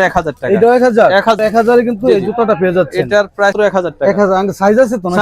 1000 টাকা। এটা 1000 কিন্তু এই জুতাটা পেয়ে যাচ্ছেন। এটার প্রাইস 1000 টাকা। 1000 সাইজ আছে তো নাকি?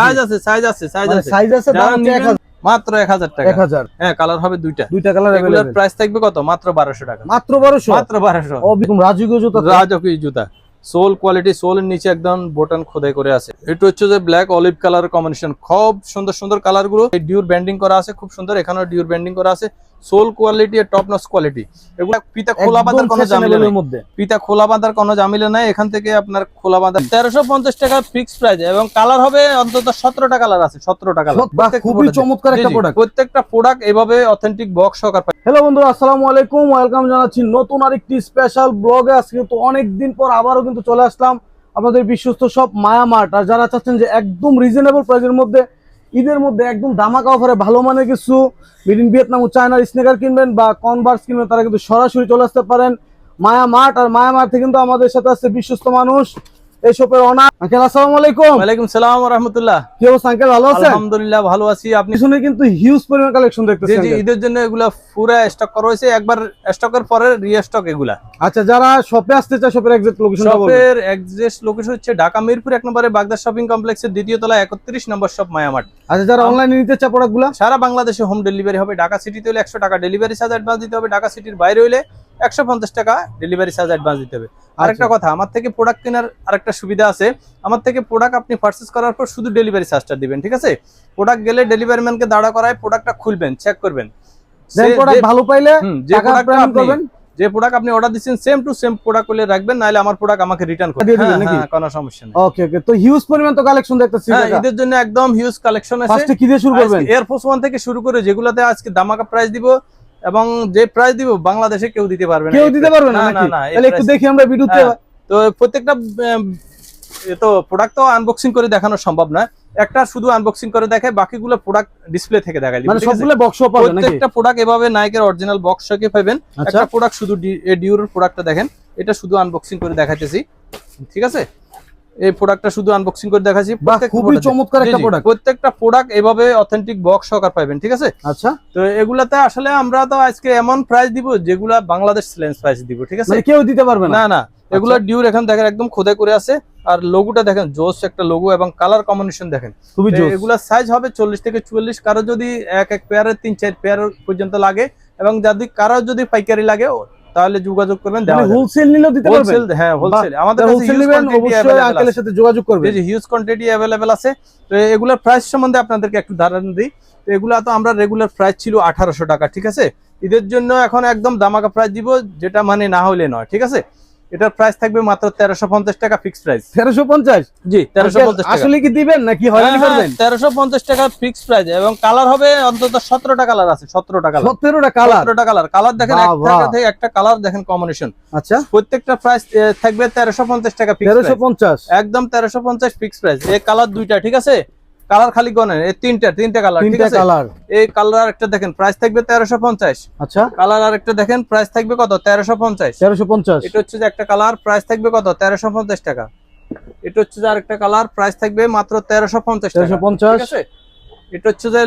সাইজ আছে দাম 1000 মাত্র 1000 টাকা। 1000 হ্যাঁ, কালার হবে দুইটা কালার এগুলোর अवेलेबल। প্রাইস থাকবে কত? মাত্র 1200 টাকা। মাত্র 1200। মাত্র 1200। ও বিকম রাজকীয় জুতা। রাজকীয় জুতা, সোল কোয়ালিটি, সোলের নিচে একদম বোটান খোদাই করে আছে। এটা হচ্ছে যে ব্ল্যাক অলিভ কালার কম্বিনেশন, খুব সুন্দর সুন্দর কালার গুলো। ডিউর ব্যান্ডিং করা আছে খুব সুন্দর, এখানেও ডিউর ব্যান্ডিং করা আছে। সোল কোয়ালিটি আর টপ নচ কোয়ালিটি। এগুলা পিতা খোলা বাঁধার কোনো ঝামেলা নেই, পিতা খোলা বাঁধার কোনো ঝামেলা নাই। এখান থেকে আপনার খোলা বাঁধা 1350 টাকা ফিক্স প্রাইস, এবং কালার হবে অন্তত 17টা কালার আছে। 17টা কালার, খুবই চমৎকার একটা প্রোডাক্ট। প্রত্যেকটা প্রোডাক্ট এভাবে অথেন্টিক বক্স সহকারে পাবেন। হ্যালো বন্ধুরা, আসসালামু আলাইকুম, ওয়েলকাম জানাচ্ছি নতুন আরেকটি স্পেশাল ব্লগে। আজকে তো অনেকদিন পর আবারও কিন্তু চলে আসলাম আপনাদের বিশ্বস্ত সব মায়া মার্ট। আর যারা চাচ্ছেন যে একদম রিজনেবল প্রাইসের মধ্যে ঈদের মধ্যে একদম ধামাকা অফারে ভালো মানের কিছু মেড ইন ভিয়েতনাম ও চায়নার স্নেকার কিনবেন বা কনভার্স কিনবেন, তারা কিন্তু সরাসরি চলে আসতে পারেন মায়া মার্ট। আর মায়া মার্টে কিন্তু আমাদের সাথে আছে বিশ্বস্ত মানুষ, এই শপের ওনার আঙ্কেল। আসসালামু আলাইকুম। ওয়ালাইকুম সালাম ওয়া রাহমাতুল্লাহ। কি অবস্থা আঙ্কেল, ভালো আছেন? আলহামদুলিল্লাহ ভালো আছি। আপনি? পিছনে কিন্তু হিউজ পরিমাণ কালেকশন দেখতেছেন। জি, ঈদের জন্য এগুলা পুরো স্টক করা হয়েছে, একবার স্টকের পরে রিস্টক এগুলা। আচ্ছা, যারা শপে আসতে চায় শপের এক্সাক্ট লোকেশনটা বলবেন। শপের এক্সাক্ট লোকেশন হচ্ছে ঢাকা মিরপুর 1 নম্বরে বাগদা শপিং কমপ্লেক্সের দ্বিতীয় তলায় 31 নম্বর শপ মায়া মার্ট। আচ্ছা, যারা অনলাইনে নিতে চায় প্রোডাক্টগুলো, সারা বাংলাদেশে হোম ডেলিভারি হবে। ঢাকা সিটিতে হলে 100 টাকা ডেলিভারি চার্জ অ্যাডভান্স দিতে হবে, ঢাকা সিটির বাইরে হলে 150 টাকা ডেলিভারি চার্জ অ্যাডভান্স দিতে হবে। আরেকটা কথা, আমার থেকে প্রোডাক্ট কেনার আরেকটা সুবিধা আছে। আমার থেকে প্রোডাক্ট আপনি পারচেজ করার পর শুধু ডেলিভারি চার্জটা দিবেন, ঠিক আছে? প্রোডাক্ট গেলে ডেলিভারি ম্যানকে দাঁড়া করায় প্রোডাক্টটা খুলবেন, চেক করবেন, প্রোডাক্ট ভালো পাইলে যে প্রোডাক্ট আপনি অর্ডার দিচ্ছেন সেম টু সেম প্রোডাক্ট করলে রাখবেন, নাহলে আমার প্রোডাক্ট আমাকে রিটার্ন করে দিবেন নাকি? কোনো সমস্যা নেই। ওকে ওকে। তো হিউজ পরিমাণ তো কালেকশন দেখতেছি। হ্যাঁ, ঈদের জন্য একদম হিউজ কালেকশন আছে। ফার্স্টে কি দিয়ে শুরু করবেন? এয়ারফোর্স 1 থেকে শুরু করে যেগুলোতে আজকে দামাকা প্রাইস দিব, এবং যে প্রাইস দিব বাংলাদেশে কেউ দিতে পারবে না। কেউ দিতে পারবে না নাকি? তাহলে একটু দেখি আমরা ভিডিওতে। তো প্রত্যেকটা তো প্রোডাক্ট তো আনবক্সিং করে দেখানো সম্ভব না, একটা শুধু আনবক্সিং করে দেখায়, বাকিগুলো প্রোডাক্ট ডিসপ্লে থেকে দেখাই দিই। মানে সবগুলো বক্স পাবেন নাকি? প্রত্যেকটা প্রোডাক্ট এভাবে নাইকের অরিজিনাল বক্স থেকে পাবেন। একটা প্রোডাক্ট শুধু ডিউরের প্রোডাক্টটা দেখেন, এটা শুধু আনবক্সিং করে দেখাইতেছি, ঠিক আছে? এই প্রোডাক্টটা শুধু আনবক্সিং করে দেখাচ্ছি। খুবই চমৎকার একটা প্রোডাক্ট। প্রত্যেকটা প্রোডাক্ট এভাবে অথেন্টিক বক্স সহকারে পাবেন, ঠিক আছে? আচ্ছা, তো এগুলাতে আসলে আমরা তো আজকে এমন প্রাইস দিব যেগুলা বাংলাদেশ চ্যালেঞ্জ প্রাইস দিব, ঠিক আছে? মানে কেউ দিতে পারবে না। না, এগুলা ডিউর এখন দেখেন একদম খোদাই করে আছে। আর লোগোটা দেখেন, জোস একটা লোগো, এবং কালার কম্বিনেশন দেখেন খুবই জোস। এগুলা সাইজ হবে 40 থেকে 44। কারো যদি এক পেয়ারের 3-4 পেয়ার পর্যন্ত লাগে, এবং যদি কারো যদি পাইকারি লাগে তাহলে যোগাযোগ করবেন। হোলসেল নিলেও দিতে পারবেন। হ্যাঁ, হোলসেল আমাদের কাছে হোলসেল নেবেন অবশ্যই আঙ্কেলের সাথে যোগাযোগ করবেন। জি, হিউজ কোয়ান্টিটি अवेलेबल আছে। তো এগুলার প্রাইস সম্বন্ধে আপনাদেরকে একটু ধারণা দিই। তো এগুলা তো আমরা রেগুলার প্রাইস ছিল 1800 টাকা, ঠিক আছে? ঈদের জন্য এখন একদম দামাকা প্রাইস দিব, যেটা মানে না হলে নয়, ঠিক আছে? এটার প্রাইস থাকবে মাত্র 1350 টাকা ফিক্স প্রাইস। 1350? জি, 1350 টাকা। আসলে কি দিবেন নাকি হয়রানি করবেন? 1350 টাকা ফিক্স প্রাইস, এবং কালার হবে অন্তত 17টা কালার আছে। 17টা কালার। 17টা কালার। 17টা কালার। কালার দেখেন, একটা থেকে একটা কালার দেখেন কম্বিনেশন। আচ্ছা, প্রত্যেকটা প্রাইস থাকবে 1350 টাকা ফিক্স প্রাইস। 1350 একদম 1350 ফিক্স প্রাইস। এই কালার দুইটা, ঠিক আছে? কালার খালি গনেন, এই তিনটা কালার, ঠিক আছে? এই কালার একটা দেখেন, প্রাইস থাকবে 1350। আচ্ছা, কালার আরেকটা দেখেন, প্রাইস থাকবে কত? 1350। 1350। এটা হচ্ছে যে একটা কালার, প্রাইস থাকবে কত? 1350 টাকা। এটা হচ্ছে যে আরেকটা কালার, প্রাইস থাকবে মাত্র 1350 টাকা, ঠিক আছে? এটা হচ্ছে যে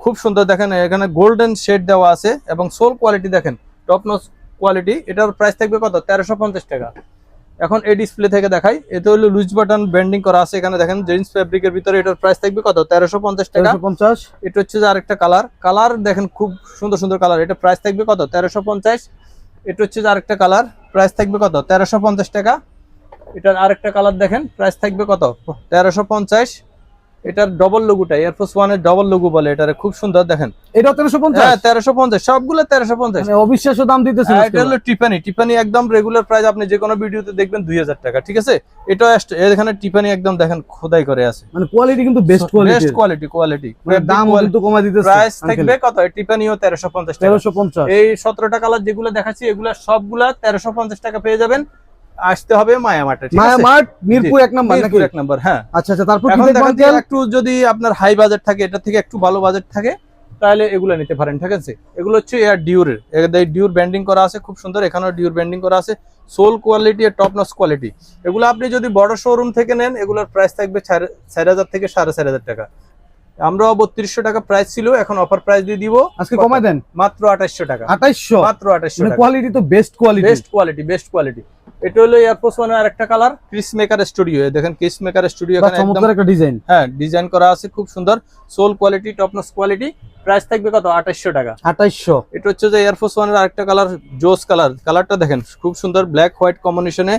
খুব সুন্দর দেখেন, এখানে গোল্ডেন শেড দেওয়া আছে, এবং সোল কোয়ালিটি দেখেন, টপ নচ কোয়ালিটি। এটার প্রাইস থাকবে কত? 1350 টাকা। এখন এই ডিসপ্লে থেকে দেখাই, এটা হলো লুজ বাটন ব্যান্ডিং করা আছে, এখানে দেখেন জিন্স ফেব্রিকের ভিতরে। এটার প্রাইস থাকবে কত? 1350 টাকা। 1350। এটা হচ্ছে যে আরেকটা কালার দেখেন, খুব সুন্দর সুন্দর কালার। এটা প্রাইস থাকবে কত? 1350। এটা হচ্ছে যে আরেকটা কালার, প্রাইস থাকবে কত? 1350 টাকা। এটার আরেকটা কালার দেখেন, প্রাইস থাকবে কত? 1350। এটার ডবল লোগোটা এয়ারফোর্স 1 এর ডবল লোগো বলে, এটারে খুব সুন্দর দেখেন। এটা 1350? হ্যাঁ, 1350, সবগুলো 1350। মানে অবিশ্বাস্য দাম দিতেছেন। এটা হলো টিফানি একদম রেগুলার প্রাইস, আপনি যে কোনো ভিডিওতে দেখবেন 2000 টাকা, ঠিক আছে? এটা এখানে টিফানি একদম দেখেন খোদাই করে আছে, মানে কোয়ালিটি কিন্তু বেস্ট কোয়ালিটি। দাম কিন্তু কমাই দিতেছে। প্রাইস থাকবে কত? টিফানিও 1350 টাকা। 1350। এই 17টা কালার যেগুলো দেখাচ্ছি, এগুলা সবগুলা 1350 টাকা পেয়ে যাবেন। আসতে হবে মায়া মার্টে, ঠিক আছে? মায়া মার্ট মিরপুর 1 নম্বর নাকি? মিরপুর 1 নম্বর, হ্যাঁ। আচ্ছা, তারপর কি দেখেন, একটু যদি আপনার হাই বাজেট থাকে, এটা থেকে একটু ভালো বাজেট থাকে, তাহলে এগুলো নিতে পারেন, ঠিক আছে? এগুলো হচ্ছে এয়ার ডিউরের, ডিউর ব্যান্ডিং করা আছে খুব সুন্দর, এখানেও ডিউর ব্যান্ডিং করা আছে। সোল কোয়ালিটি আর টপ নচ কোয়ালিটি। এগুলো আপনি যদি বড় শোরুম থেকে নেন, এগুলোর প্রাইস থাকবে 4000 থেকে 4500 টাকা। আমরাও 3200 টাকা প্রাইস ছিল, এখন অফার প্রাইস দিয়ে দিব আজকে কমাই দেন মাত্র 2800 টাকা। 2800 মাত্র 2800 টাকা। কোয়ালিটি তো বেস্ট কোয়ালিটি। Best quality. এটা হলো এয়ারফোর্স ওয়ানের আরেকটা কালার, ক্রিস মেকার স্টুডিও। দেখেন ক্রিস মেকার স্টুডিও এখানে একদম চমৎকার একটা ডিজাইন। হ্যাঁ, ডিজাইন করা আছে খুব সুন্দর, soul quality, top notch quality. Price থাকবে কত? 2800 টাকা। 2800। এটা হচ্ছে যে এয়ারফোর্স ওয়ানের আরেকটা কালার, জোস কালার। কালারটা দেখেন খুব সুন্দর, ব্ল্যাক হোয়াইট কম্বিনেশনে,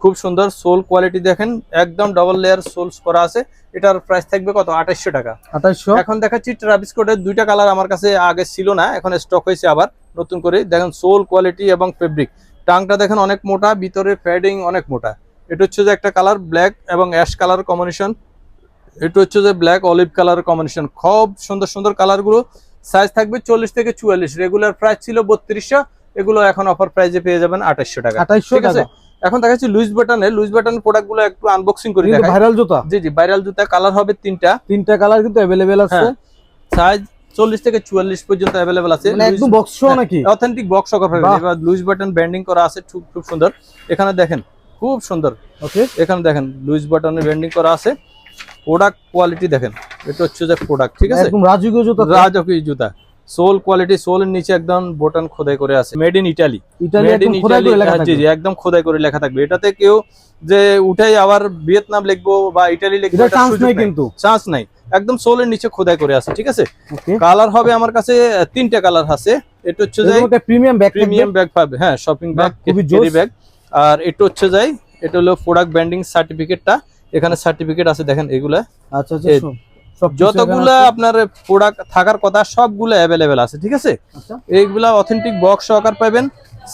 খুব সুন্দর সোল কোয়ালিটি। দেখেন একদম ডাবল লেয়ার সোলস করা আছে। এটার প্রাইস থাকবে কত? 2800 টাকা। 2800। এখন দেখাচ্ছি ট্রাভিস স্কটের দুইটা কালার, আমার কাছে আগে ছিল না, এখন স্টক হয়েছে আবার নতুন করে। দেখেন সোল কোয়ালিটি এবং ফেব্রিক, টাংটা দেখেন অনেক মোটা, ভিতরে ফেডিং অনেক মোটা। এটা হচ্ছে যে একটা কালার ব্ল্যাক এবং অ্যাশ কালার কম্বিনেশন। এটা হচ্ছে যে ব্ল্যাক অলিভ কালার কম্বিনেশন। খুব সুন্দর সুন্দর কালার গুলো। সাইজ থাকবে 40 থেকে 44। রেগুলার প্রাইস ছিল 3200, এগুলো এখন অফার প্রাইসে পেয়ে যাবেন 2800 টাকা। 2800 টাকা। এখন দেখাচ্ছি লুইস বাটনের প্রোডাক্ট গুলো একটু আনবক্সিং করি। ভাইরাল জুতা। জি জি, ভাইরাল জুতা। কালার হবে তিনটা কালার কিন্তু अवेलेबल আছে। সাইজ 40 থেকে 44 পর্যন্ত अवेलेबल আছে। মানে একদম বক্স সহ নাকি? অথেন্টিক বক্স সহ পাবেন। এবার লুইস বাটন ব্র্যান্ডিং করা আছে, খুব সুন্দর। এখানে দেখেন খুব সুন্দর। ওকে, এখানে দেখেন লুইস বাটনের ব্র্যান্ডিং করা আছে। প্রোডাক্ট কোয়ালিটি দেখেন, এটা হচ্ছে যে প্রোডাক্ট, ঠিক আছে, একদম রাজকীয় জুতা। রাজকীয় জুতা। সোল কোয়ালিটি, সোলের নিচে একদম বটন খোদাই করে আছে, মেড ইন ইটালি। একদম খোদাই করে লেখা থাকবে। জি জি, একদম খোদাই করে লেখা থাকবে। এটাতে কেউ যে উঠাই আবার ভিয়েতনাম লিখবো বা ইটালি লিখবো, এটা চান্স নাই, কিন্তু চান্স নাই। একদম সোলের নিচে খোদাই করে আছে, ঠিক আছে। কালার হবে আমার কাছে তিনটা কালার আছে। এটা হচ্ছে যে প্রিমিয়াম ব্যাগ পাবে, হ্যাঁ, শপিং ব্যাগ, ক্যারি ব্যাগ। আর এটা হচ্ছে যাই, এটা হলো প্রোডাক্ট ব্র্যান্ডিং সার্টিফিকেটটা। এখানে সার্টিফিকেট আছে, দেখেন এগুলা। আচ্ছা আচ্ছা, যতগুলা আপনার প্রোডাক্ট থাকার কথা সবগুলো অ্যাভেলেবেল আছে, ঠিক আছে। এইগুলা অথেন্টিক বক্স সহকার পাবেন।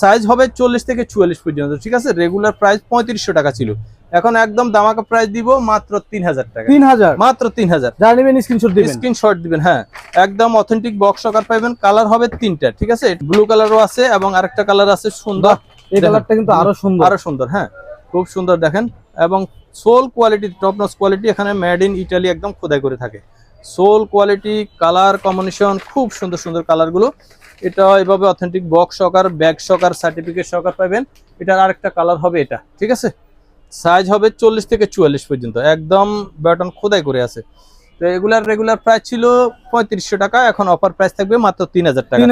সাইজ হবে 40 থেকে 44 পর্যন্ত, ঠিক আছে। রেগুলার প্রাইস 3500 টাকা ছিল, এখন একদম দামাকা প্রাইস দিব মাত্র 3000 টাকা। 3000, মাত্র 3000। যারা নেবেন স্ক্রিনশট দিবেন। হ্যাঁ, একদম অথেন্টিক বক্স সহকার পাবেন। কালার হবে তিনটা, ঠিক আছে। ব্লু কালারও আছে এবং আরেকটা কালার আছে সুন্দর। এই কালারটা কিন্তু আরো সুন্দর, হ্যাঁ, খুব সুন্দর দেখেন। এবং soul quality, top notch quality. এখানে মেড ইন ইটালি একদম খোদাই করে থাকে। সোল কোয়ালিটি, কালার কম্বিনেশন, খুব সুন্দর সুন্দর কালার গুলো। এটা এভাবে অথেন্টিক বক্স সহকার, ব্যাগ সহকার, সার্টিফিকেট সহকার পাবেন। এটার আরেকটা কালার হবে এটা, ঠিক আছে। সাইজ হবে 40 থেকে 44 পর্যন্ত, একদম বাটন খোদাই করে আছে। তো এগুলার রেগুলার প্রাইস ছিল 3500 টাকা, এখন অফার প্রাইস থাকবে মাত্র 3000 টাকা।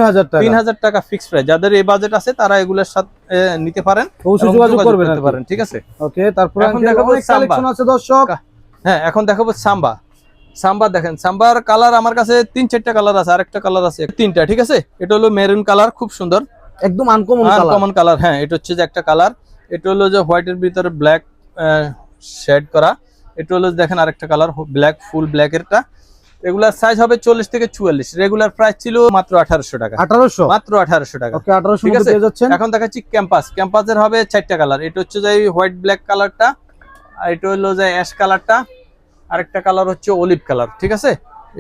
3000 টাকা ফিক্স প্রাইস। যাদের এই বাজেট আছে তারা এগুলোর সাথে নিতে পারেন, যোগাযোগ করতে পারেন, ঠিক আছে। ওকে, তারপর এখন দেখাবো কালেকশন আছে দর্শক। হ্যাঁ, এখন দেখাবো সাম্বা। দেখেন সাম্বার কালার আমার কাছে 3-4টা কালার আছে, আরেকটা কালার আছে 3টা, ঠিক আছে। এটা হলো মেরুন কালার, খুব সুন্দর, একদম আনকমন কালার। হ্যাঁ, এটা হচ্ছে যে একটা কালার। এটা হলো যে হোয়াইটের ভিতরে ব্ল্যাক শেড করা। এটা হলো দেখেন আরেকটা কালার, ব্ল্যাক, ফুল ব্ল্যাক এরটা। এগুলার সাইজ হবে 40 থেকে 44। রেগুলার প্রাইস ছিল মাত্র 1800 টাকা। মাত্র 1800 টাকা। ওকে, 1800 ঠিক আছে। পেয়ে যাচ্ছেন। এখন দেখাচ্ছি ক্যাম্পাসের হবে 4টা কালার। এটা হচ্ছে যে হোয়াইট ব্ল্যাক কালারটা, আর এটা হলো যে অ্যাশ কালারটা, আরেকটা কালার হচ্ছে অলিভ কালার, ঠিক আছে।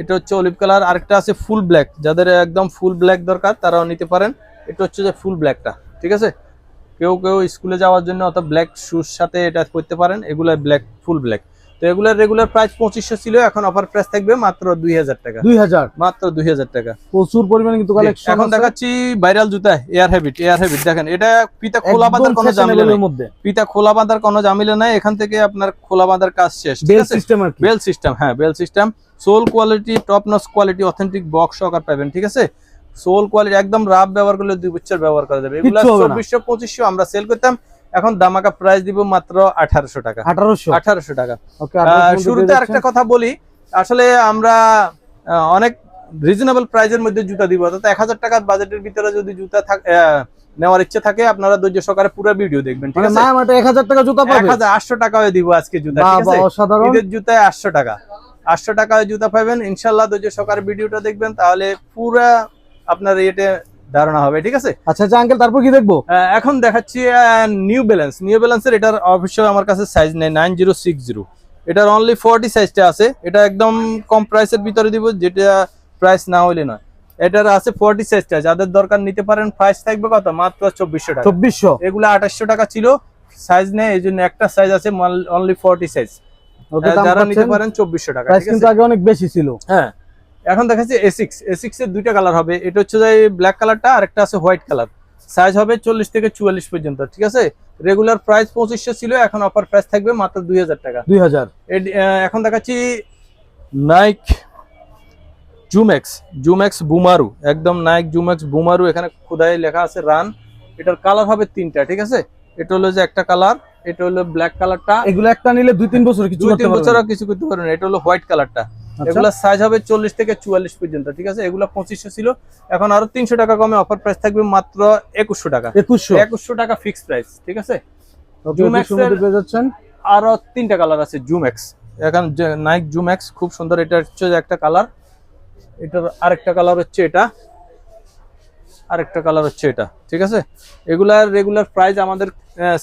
এটা হচ্ছে অলিভ কালার। আরেকটা আছে ফুল ব্ল্যাক, যাদের একদম ফুল ব্ল্যাক দরকার তারাও নিতে পারেন। এটা হচ্ছে যে ফুল ব্ল্যাকটা, ঠিক আছে। কেউ স্কুলে যাওয়ার জন্য অথবা ব্ল্যাক শুজ সাথে এটা করতে পারেন। এগুলা ব্ল্যাক, ফুল ব্ল্যাক। তো এগুলার রেগুলার প্রাইস 2500 ছিল, এখন অফার প্রাইস থাকবে মাত্র 2000 টাকা। 2000, মাত্র 2000 টাকা। প্রচুর পরিমাণে কিন্তু কালেকশন। এখন দেখাচ্ছি ভাইরাল জুতা, এয়ার হ্যাবিট। দেখেন এটা পিতা খোলা বাঁধার কোনো ঝামেলা নেই। পিতা খোলা বাঁধার কোনো ঝামেলা নাই, এখান থেকে আপনার খোলা বাঁধার কাজ শেষ, ঠিক আছে। বেল সিস্টেম, হ্যাঁ, bell system. Sole quality, top notch quality, authentic box সহকার পাবেন, ঠিক আছে। সোল কোয়ালিটি একদম রাফ ব্যবহার করলে 2 বছর ব্যবহার করা যাবে। এগুলা 2400-2500 আমরা সেল করতাম, এখন দামাকা প্রাইস দিব মাত্র 1800 টাকা। 1800 টাকা। শুরুতে আরেকটা কথা বলি, আসলে আমরা অনেক রিজনেবল প্রাইসের মধ্যে জুতা দিব, অর্থাৎ 1000 টাকার বাজেটের ভিতরে যদি জুতা নেওয়ার ইচ্ছা থাকে আপনারা ধৈর্য সহকারে পুরো ভিডিও দেখবেন, ঠিক আছে। 1000 টাকা জুতা পাবেন, 1800 টাকায় দিব আজকে জুতা, ঠিক আছে। ঈদের জুতায় 800 টাকা, 800 টাকায় জুতা পাবেন ইনশাআল্লাহ। ধৈর্য সহকারে ভিডিওটা দেখবেন, তাহলে পুরো আপনার রেটে ধারণা হবে, ঠিক আছে। আচ্ছা আঙ্কেল, তারপর কি দেখবো? এখন দেখাচ্ছি নিউ ব্যালেন্সের। এটার অবশ্যই আমার কাছে সাইজ নেই, 9060। এটার অনলি 40 সাইজটা আছে। এটা একদম কম প্রাইসের ভিতরে দিব, যেটা প্রাইস না হইলে নয়। এটার আছে 40 সাইজটা, যাদের দরকার নিতে পারেন। প্রাইস থাকবে কত? মাত্র 2400 টাকা। 2400। এগুলো 2800 টাকা ছিল, সাইজ নেই, এই জন্য একটা সাইজ আছে, অনলি 40 সাইজ। যারা নিতে পারেন 2400 টাকা। প্রাইস কিন্তু আগে অনেক বেশি ছিল। হ্যাঁ, এখন দেখাচ্ছি এসিক্স এর 2টা কালার হবে। এটা হচ্ছে যে ব্ল্যাক কালারটা, আর একটা আছে হোয়াইট কালার। সাইজ হবে 40 থেকে 44 পর্যন্ত, ঠিক আছে। রেগুলার প্রাইস 2500 ছিল, এখন অফার প্রাইস থাকবে মাত্র 2000 টাকা। 2000। এখন দেখাচ্ছি জুমেক্স বুমারু, একদম নাইক জুমেক্স বুমারু, এখানে খোদাই লেখা আছে রান। এটার কালার হবে 3টা, ঠিক আছে। এটা হলো যে একটা কালার, এটা হলো ব্ল্যাক কালারটা। এগুলো একটা নিলে 2-3 বছর কিছু করতে 2-3 পারবেন। বছর কিছু করতে পারবেন। এটা হলো হোয়াইট কালারটা। এগুলা সাইজ হবে 40 থেকে 44 পর্যন্ত, ঠিক আছে। এগুলা 2500 ছিল, এখন আরো 300 টাকা কমে অফার প্রাইস থাকবে মাত্র 2100 টাকা। 2100 টাকা ফিক্সড প্রাইস, ঠিক আছে। জুমেক্স এর মধ্যে পেয়ে যাচ্ছেন আরো 3টা কালার আছে জুমেক্স। এখন নাইক জুমেক্স খুব সুন্দর, এটা হচ্ছে একটা কালার। এটার আরেকটা কালার হচ্ছে এটা, আরেকটা কালার হচ্ছে এটা, ঠিক আছে। এগুলার রেগুলার প্রাইস আমাদের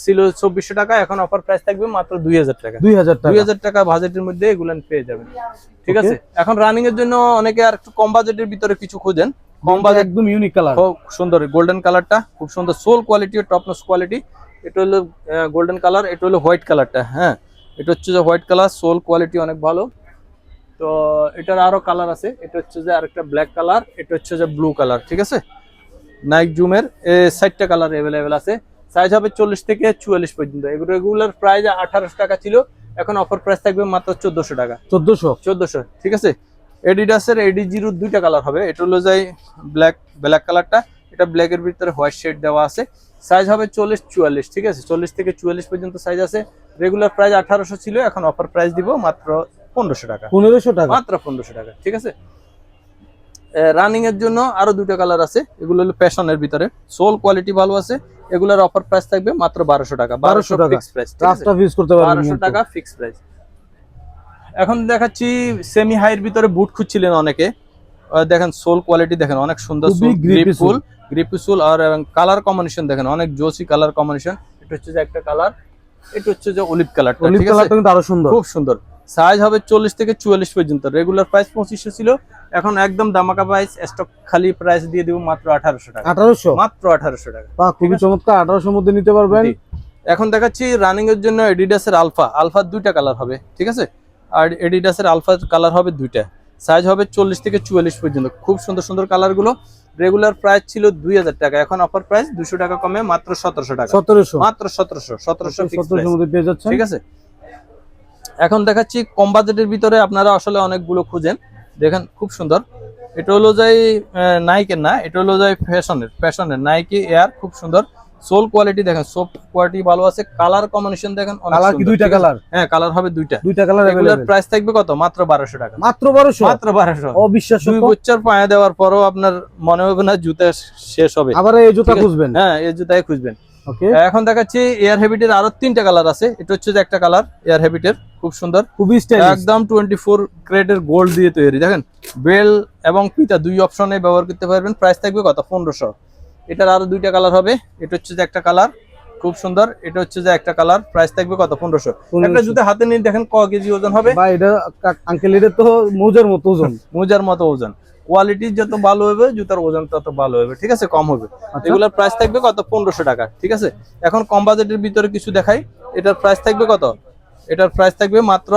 ছিল 2400 টাকা, এখন অফার প্রাইস থাকবে মাত্র 2000 টাকা। 2000 টাকা বাজেটের মধ্যে এগুলা পেয়ে যাবেন, ঠিক আছে। এখন রানিং এর জন্য অনেকে আর একটু কম বাজেটের ভিতরে কিছু খোঁজেন, কম বাজেট একদম ইউনিক কালার, খুব সুন্দর গোল্ডেন কালারটা, খুব সুন্দর soul quality, top notch quality. এটা হলো গোল্ডেন কালার, এটা হলো হোয়াইট কালারটা। হ্যাঁ, এটা হচ্ছে যে হোয়াইট কালার, সোল কোয়ালিটি অনেক ভালো। তো এটার আরো কালার আছে, এটা হচ্ছে যে আরেকটা ব্ল্যাক কালার, এটা হচ্ছে যে ব্লু কালার, ঠিক আছে। নাইক জুমের 60টা কালার अवेलेबल আছে, সাইজ হবে 40 থেকে 44 পর্যন্ত। এগুলো রেগুলার প্রাইস 1800 টাকা ছিল, এখন অফার প্রাইস থাকবে মাত্র 1400 টাকা। 1400, ঠিক আছে। এডিডাসের AD0 2টা কালার হবে, এটা হলো যাই ব্ল্যাক কালারটা, এটা ব্ল্যাক এর ভিতরে হোয়াইট শেড দেওয়া আছে। সাইজ হবে 40-44, ঠিক আছে। 40 থেকে 44 পর্যন্ত সাইজ আছে। রেগুলার প্রাইস 1800 ছিল, এখন অফার প্রাইস দিব মাত্র 1500 টাকা। 1500 টাকা, মাত্র 1500 টাকা, ঠিক আছে। রানিং এর জন্য আরো 2টা কালার আছে, এগুলো হলো প্যাশনের ভিতরে, সোল কোয়ালিটি ভালো আছে। এগুলোর অফার প্রাইস থাকবে মাত্র 1200 টাকা। 1200 টাকা ফিক্স প্রাইস, রাস্তা ইউজ করতে পারবেন। 1200 টাকা ফিক্স প্রাইস। এখন দেখাচ্ছি সেমি হাইয়ের ভিতরে বুট খুঁজছিলেন অনেকে, দেখেন সোল কোয়ালিটি দেখেন অনেক সুন্দর, গ্রিপফুল আর কালার কম্বিনেশন দেখেন অনেক জোসি কালার কম্বিনেশন। এটা হচ্ছে যে একটা কালার, এটা হচ্ছে যে অলিভ কালারটা, ঠিক আছে। কালারটা কিন্তু আরো সুন্দর, খুব সুন্দর। সাইজ হবে 40 থেকে 44 পর্যন্ত। রেগুলার প্রাইস 2500 ছিল, এখন একদম দামাকা প্রাইস, স্টক খালি প্রাইস দিয়ে দিব মাত্র 1800 টাকা। 1800, মাত্র 1800 টাকা। বাহ, খুবই চমৎকার। 1800 এর মধ্যে নিতে পারবেন। এখন দেখাচ্ছি রানিং এর জন্য এডিডাসের আলফা 2টা কালার হবে, ঠিক আছে। আর এডিডাসের আলফা কালার হবে 2টা, সাইজ হবে 40 থেকে 44 পর্যন্ত। খুব সুন্দর সুন্দর কালার গুলো। রেগুলার প্রাইস ছিল 2000 টাকা, এখন অফার প্রাইস 200 টাকা কমে মাত্র 1700 টাকা। 1700, মাত্র 1700 ফিক্স প্রাইস, মধ্যে পেয়ে যাচ্ছেন, ঠিক আছে। এখন দেখাচ্ছি কম বাজেটের ভিতরে, আপনারা আসলে অনেকগুলো খুঁজেন, দেখেন খুব সুন্দর। এটা হলো যাই নাইকের না, এটা হলো যাই ফ্যাশনের নাইকি এয়ার, খুব সুন্দর সোল কোয়ালিটি দেখেন, সফট কোয়ালিটি ভালো আছে। কালার কম্বিনেশন দেখেন অনেক কালার কি 2টা কালার? হ্যাঁ, কালার হবে 2টা কালার। এগুলোর প্রাইস থাকবে কত? মাত্র 1200 টাকা। মাত্র 1200। অবিশ্বাস্য। 2 বছর পায়ে দেওয়ার পরও আপনার মনে হবে না জুতা শেষ হবে, আবার এই জুতা খুঁজবেন। হ্যাঁ, এই জুতাই খুঁজবেন। ওকে, এখন দেখাচ্ছি এয়ার হ্যাবিটের আরো 3টা কালার আছে। এটা হচ্ছে যে একটা কালার এয়ার হ্যাবিটের, খুব সুন্দর, খুবই স্টাইলিশ, একদম 24 ক্যারেটের গোল্ড দিয়ে তৈরি। দেখেন বেল এবং ফিতা 2 অপশনে ব্যবহার করতে পারবেন। প্রাইস থাকবে কত? 1500। এটার আরো 2টা কালার হবে, এটা হচ্ছে যে একটা কালার খুব সুন্দর, এটা হচ্ছে যে একটা কালার। প্রাইস থাকবে কত? 1500। একটা জুতা হাতে নিয়ে দেখেন ক কেজি ওজন হবে ভাই। এটা আঙ্কেল, এটা তো মোজার মতো ওজন, মোজার মতো ওজন। কোয়ালিটি যত ভালো হবে জুতার ওজন তত ভালো হবে, ঠিক আছে, কম হবে। এগুলোর প্রাইস থাকবে কত? 1500 টাকা, ঠিক আছে। এখন কম বাজেটের ভিতরে কিছু দেখাই। এটার প্রাইস থাকবে কত? এটার প্রাইস থাকবে মাত্র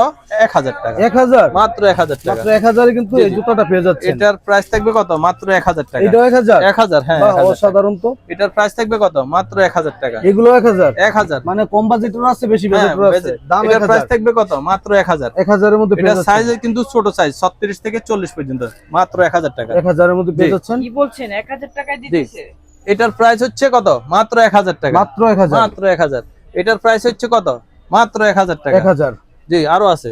1000 টাকা। 1000, মাত্র 1000 টাকা। মাত্র 1000 এ কিন্তু এই জুতাটা পেয়ে যাচ্ছে। এটার প্রাইস থাকবে কত? মাত্র 1000 টাকা। এটা 1000, 1000, হ্যাঁ, অসাধারণ তো। এটার প্রাইস থাকবে কত? মাত্র 1000 টাকা। এগুলো 1000, 1000 মানে কম বাজেটের আছে, বেশি বাজেটের আছে। দাম এটার প্রাইস থাকবে কত? মাত্র 1000। 1000 এর মধ্যে পেয়ে এটা যাচ্ছে। সাইজ কিন্তু ছোট সাইজ, 36 থেকে 40 পর্যন্ত, মাত্র 1000 টাকা। 1000 এর মধ্যে পেয়ে যাচ্ছেন। কি বলছেন? 1000 টাকায় দিতেছে? এটার প্রাইস হচ্ছে কত? মাত্র 1000 টাকা। মাত্র 1000, মাত্র 1000। এটার প্রাইস হচ্ছে কত? মাত্র 1000 টাকা। 1000, জি, আরো আছে,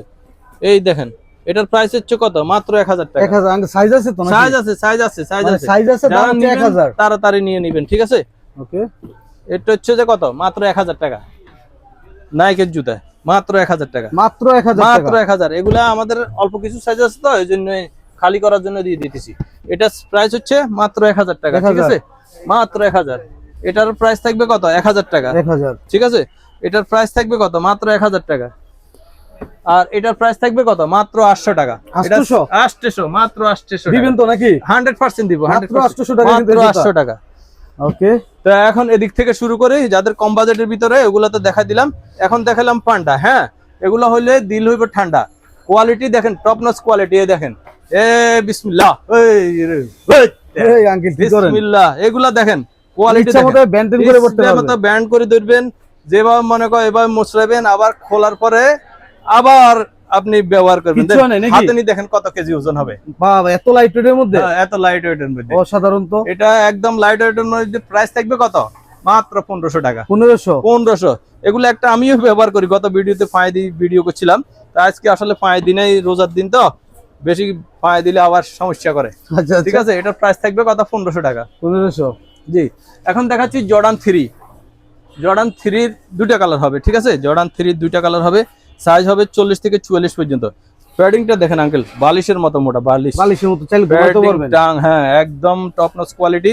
এই দেখেন এটার প্রাইস হচ্ছে কত? মাত্র 1000 টাকা। 1000 সাইজ আছে তো? সাইজ আছে, সাইজ আছে, সাইজ আছে, সাইজ আছে, দাম হচ্ছে 1000। তাড়াতাড়ি নিয়ে নেবেন, ঠিক আছে। ওকে, এটা হচ্ছে যে কত? মাত্র 1000 টাকা। নাইকের জুতা মাত্র 1000 টাকা। মাত্র 1000 মাত্র 1000। এগুলা আমাদের অল্প কিছু সাইজ আছে তো, এই জন্য খালি করার জন্য দিয়ে দিতেছি। এটা প্রাইস হচ্ছে মাত্র 1000 টাকা, ঠিক আছে, মাত্র 1000। এটার প্রাইস থাকবে কত? 1000 টাকা, 1000, ঠিক আছে। এটার প্রাইস থাকবে কত? মাত্র 1000 টাকা। আর এটার প্রাইস থাকবে কত? মাত্র 800 টাকা। 800, মাত্র 800 দিবেন তো নাকি? 100% দিব, মাত্র 800 টাকা, মাত্র 800 টাকা। ওকে, তো এখন এদিক থেকে শুরু করে যাদের কম বাজেটের ভিতরে, ওগুলো তো দেখা দিলাম। এখন দেখালাম পান্ডা। হ্যাঁ, এগুলো হইলে দিল হইবে ঠান্ডা। কোয়ালিটি দেখেন, টপ নচ কোয়ালিটি। দেখেন, বিসমিল্লাহ, এই আঙ্কেল কি করেন? বিসমিল্লাহ। এগুলা দেখেন কোয়ালিটি ইচ্ছা মতো ব্যান্ডেন করে পড়তে পারবেন, ব্যান্ড করে ধরবেন, যেভাবে মনে করেন এভাবে মোছড়াবেন, আবার খোলার পরে আবার আপনি ব্যবহার করবেন, কিচ্ছু নেই নাকি? হাতে নিয়ে দেখেন কত কেজি ওজন হবে। বাবা এত লাইট ওয়েটের মধ্যে, এত লাইট ওয়েটের মধ্যে অসাধারণ তো। এটা একদম লাইট ওয়েটের মধ্যে প্রাইস থাকবে কত? মাত্র 1500 টাকা। 1500। এগুলো একটা আমিও ব্যবহার করি, গত ভিডিওতে পায়ে দিয়ে ভিডিও করছিলাম। তা আজকে আসলে পায়ে দিনেই রোজার দিন তো বেশি পায়ে দিলে আবার সমস্যা করে। আচ্ছা ঠিক আছে, এটার প্রাইস থাকবে কত? 1500 টাকা। 1500। জি, এখন দেখাচ্ছি জর্ডান 3। জর্ডান 3-র দুইটা কালার হবে, ঠিক আছে? জর্ডান 3-র দুইটা কালার হবে, সাইজ হবে 40 থেকে 44 পর্যন্ত। প্যাডিংটা দেখেন আঙ্কেল, বালিশের মতো মোটা, বালিশের মতো, চাইলে ঘুমাতে পারবেন। টাং, হ্যাঁ একদম টপ নচ কোয়ালিটি।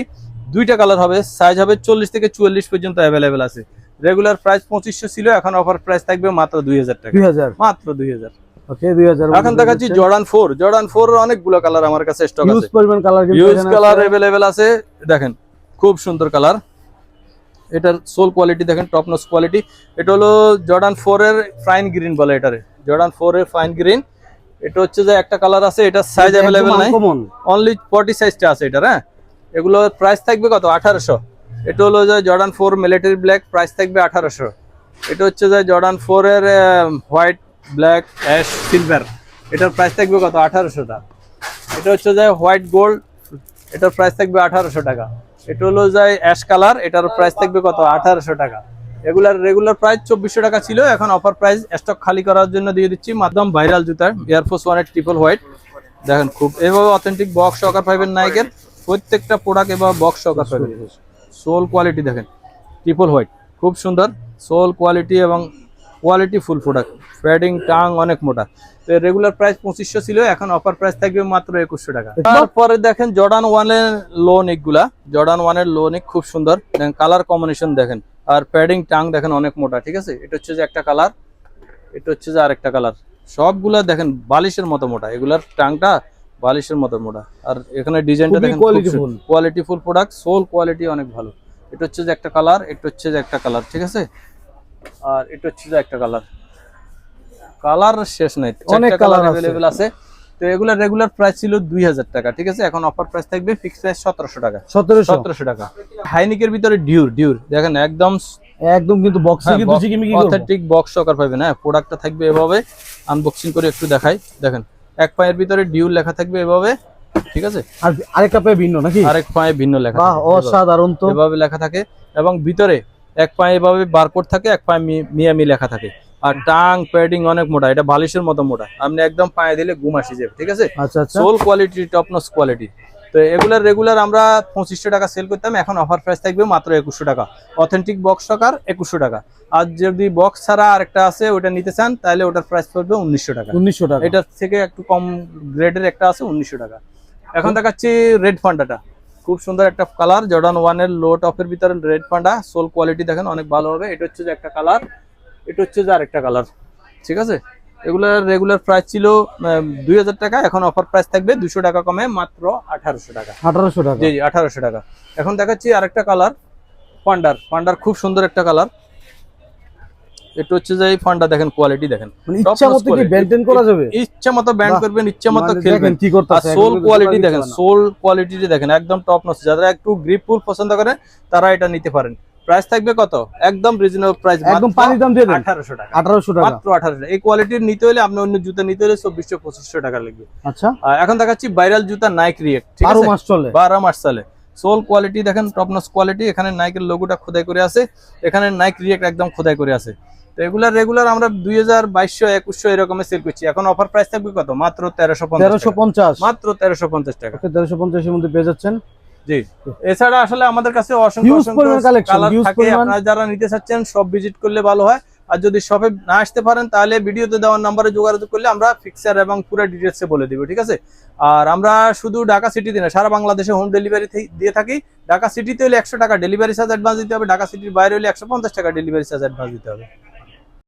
দুইটা কালার হবে, সাইজ হবে 40 থেকে 44 পর্যন্ত অ্যাভেলেবেল আছে। রেগুলার প্রাইস 2500 ছিল, এখন অফার প্রাইস থাকবে মাত্র 2000 টাকা। 2000, মাত্র 2000। ওকে 2000। এখন দেখাচ্ছি জর্ডান 4। জর্ডান 4 এর অনেকগুলো কালার আমার কাছে স্টক ইউজ আছে, পরিমাণ কালার কিন্তু ইউজ এখানে কালার আছে। অ্যাভেলেবেল আছে। দেখেন খুব সুন্দর কালার। এটার সোল কোয়ালিটি দেখেন, টপ নচ কোয়ালিটি। এটা হলো জর্ডান 4 এর ফাইন গ্রিন বলে এটারে, জর্ডান 4 এর ফাইন গ্রিন। এটা হচ্ছে যে একটা কালার আছে, এটা সাইজ অ্যাভেলেবেল নাই, অনলি 40 সাইজটা আছে এটার। হ্যাঁ, এগুলো প্রাইস থাকবে কত? 1800। এটা হলো যে জর্ডান 4 মিলিটারি ব্ল্যাক, প্রাইস থাকবে 1800। এটা হচ্ছে যে জর্ডান 4 এর হোয়াইট, ব্ল্যাক, অ্যাশ, সিলভার, এটার প্রাইস থাকবে কত? 1800 টাকা। এটা হচ্ছে যে হোয়াইট গোল্ড, এটার প্রাইস থাকবে 1800 টাকা। এটা হলো যে অ্যাশ কালার, এটার প্রাইস থাকবে কত? 1800 টাকা। এগুলার রেগুলার প্রাইস 2400 টাকা ছিল, এখন অফার প্রাইস স্টক খালি করার জন্য দিয়ে দিচ্ছি। মাধ্যম ভাইরাল জুতার এয়ারফোর্স 1 এর ট্রিপল হোয়াইট। দেখেন খুব এভাবে অথেন্টিক বক্স সহকার পাবেন নাইকের প্রত্যেকটা প্রোডাক্ট, এভাবে বক্স সহকার পাবেন। সোল কোয়ালিটি দেখেন, ট্রিপল হোয়াইট, খুব সুন্দর সোল কোয়ালিটি এবং quality full product. Padding tongue অনেক মোটা। তো রেগুলার প্রাইস 2500 ছিল, এখন অফার প্রাইস থাকবে মাত্র 2100 টাকা। তারপরে দেখেন জর্ডান 1 এর লো নেক গুলা, জর্ডান 1 এর লো নেক খুব সুন্দর, দেখেন কালার কম্বিনেশন দেখেন, আর প্যাডিং টাং দেখেন অনেক মোটা। ঠিক আছে, এটা হচ্ছে যে একটা কালার, এটা হচ্ছে যে আরেকটা কালার। সবগুলা দেখেন বালিশের মতো মোটা, এগুলার টাংটা বালিশের মতো মোটা। আর এখানে ডিজাইনটা দেখেন, quality full product, soul quality অনেক ভালো। এটা হচ্ছে যে একটা কালার, এটা হচ্ছে যে একটা কালার, ঠিক আছে? আর এটা হচ্ছে যে একটা কালার, কালার শেষ নাই, অনেক কালার अवेलेबल আছে। তো এগুলা রেগুলার প্রাইস ছিল 2000 টাকা, ঠিক আছে? এখন অফার প্রাইস থাকবে ফিক্স প্রাইস 1700 টাকা। 1700 টাকা। হাইনিকের ভিতরে ডিউর দেখেন একদম কিন্তু বক্সে কিন্তু জিকিমিকি করবে, অথেন্টিক বক্স সহকার পাবেন। হ্যাঁ, প্রোডাক্টটা থাকবে এভাবে, আনবক্সিং করে একটু দেখাই। দেখেন এক পায়ের ভিতরে ডিউর লেখা থাকবে এভাবে, ঠিক আছে? আর আরেকটা পায়ে ভিন্ন নাকি? আরেক পায়ে ভিন্ন লেখা বাহ, থাকে, অসাধারণ তো। এভাবে লেখা থাকে এবং ভিতরে এক পায়ে এভাবে বারকোড থাকে, এক পায়ে মিয়ামি লেখা থাকে। আর টাং প্যাডিং অনেক মোটা, এটা বালিশের মতো মোটা, আপনি একদম পায়ে দিলে ঘুম আসি যাবে, ঠিক আছে? আচ্ছা আচ্ছা, soul quality, top notch quality. তো এগুলার রেগুলার আমরা 2500 টাকা সেল করতাম, এখন অফার প্রাইস থাকবে মাত্র 2100 টাকা। অথেন্টিক বক্স সহকার 2100 টাকা। আর যদি বক্স ছাড়া আরেকটা আছে ওটা নিতে চান, তাহলে ওটার প্রাইস পড়বে 1900 টাকা। 1900 টাকা। এটার থেকে একটু কম গ্রেডের একটা আছে 1900 টাকা। এখন দেখাচ্ছি রেড পান্ডাটা, খুব সুন্দর একটা কালার, জর্ডান 1 এর লো টপের ভিতরে রেড পান্ডা। সোল কোয়ালিটি দেখেন অনেক ভালো হবে। এটা হচ্ছে যে একটা কালার, এটা হচ্ছে যে আরেকটা কালার, ঠিক আছে? এগুলার রেগুলার প্রাইস ছিল 2000 টাকা, এখন অফার প্রাইস থাকবে 200 টাকা কমে মাত্র 1800 টাকা। 1800 টাকা, জি 1800 টাকা। এখন দেখাচ্ছি আরেকটা কালার, পান্ডার খুব সুন্দর একটা কালার। এটা হচ্ছে যে এই পান্ডা দেখেন, কোয়ালিটি দেখেন, মানে ইচ্ছা মতো কি মেইনটেইন করা যাবে, ইচ্ছা মতো ব্যান্ড করবেন, ইচ্ছা মতো মানে খেলবেন। দেখেন কি করতেছে, সোল কোয়ালিটি দেখেন, সোল কোয়ালিটি দেখেন একদম টপ নচ। যারা একটু গ্রিপফুল পছন্দ করেন তারা এটা নিতে পারেন। প্রাইস থাকবে কত? একদম রিজনেবল প্রাইস, একদম পানি দাম দিয়ে দেন, 1800 টাকা। 1800 টাকা, মাত্র 1800 টাকা। এই কোয়ালিটির নিতে হলে আপনি অন্য জুতা নিতে হলে 2400-2500 টাকা লাগবে। আচ্ছা, এখন দেখাচ্ছি ভাইরাল জুতা নাইক রিয়েক্ট, ঠিক আছে? 12 মাস চলে, 12 মাস চলে। সোল কোয়ালিটি দেখেন, টপ নচ কোয়ালিটি। এখানে নাইকের লোগোটা খোদাই করে আছে, এখানে নাইক রিয়েক্ট একদম খোদাই করে আছে। তো এগুলা রেগুলার আমরা 2000, 2200, 2100 এরকম সেল করছি। এখন অফার প্রাইস থাকবে কত? মাত্র 1350, মাত্র 1350 টাকা। 1350 এর মধ্যে পেয়ে যাচ্ছেন। জি, এছাড়া আসলে আমাদের কাছে অসংখ্য কালার থাকে, আপনারা যারা নিতে চাচ্ছেন সব ভিজিট করলে ভালো হয়। আর যদি শপে না আসতে পারেন তাহলে ভিডিওতে দেওয়ার নম্বরে যোগাযোগ করলে আমরা ফিক্সার এবং পুরো ডিটেইলসে বলে দিব, ঠিক আছে? আর আমরা শুধু ঢাকা সিটিতে না, সারা বাংলাদেশে হোম ডেলিভারি দিয়ে থাকি। ঢাকা সিটিতে হলে 100 টাকা ডেলিভারি চার্জ অ্যাডভান্স দিতে হবে, ঢাকা সিটির বাইরে হলে 150 টাকা ডেলিভারি চার্জ অ্যাডভান্স দিতে হবে।